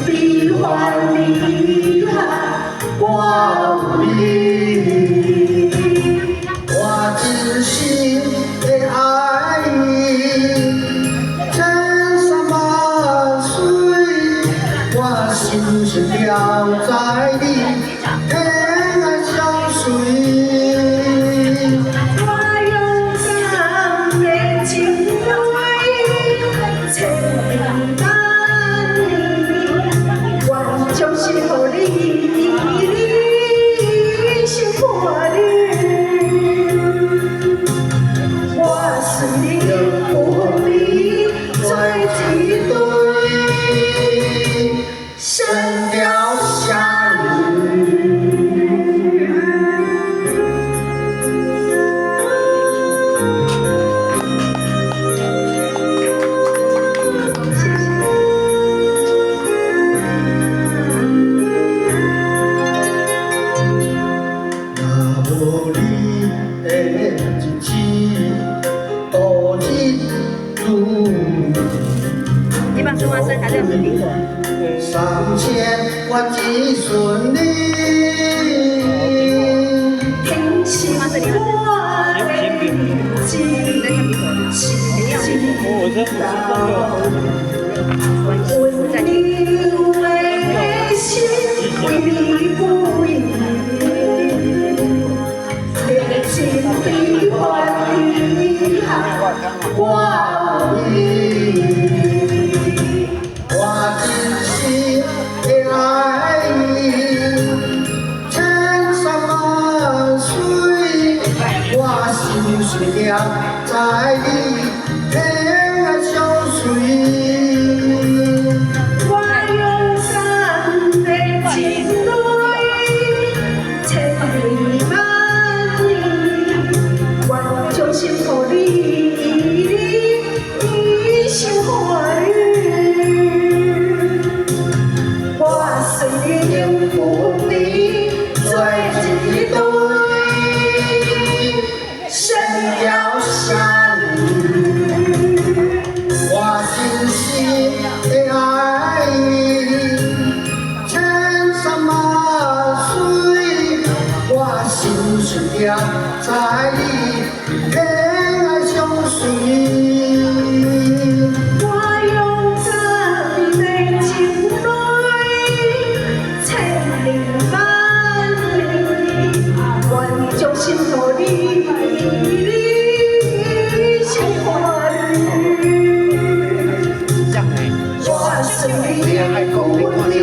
悲欢离合我你，我真心的爱你，千山万水，我心是了在你，天爱相随。 3000万几顺利，听心我的在你天爱相随，我勇敢的进来，千里万里，我将心付你，一生欢愉，我随你赴你做一对。 在你天爱相随，我勇敢的进来，千里万里，我将心付你，心欢愉，我随你赴你。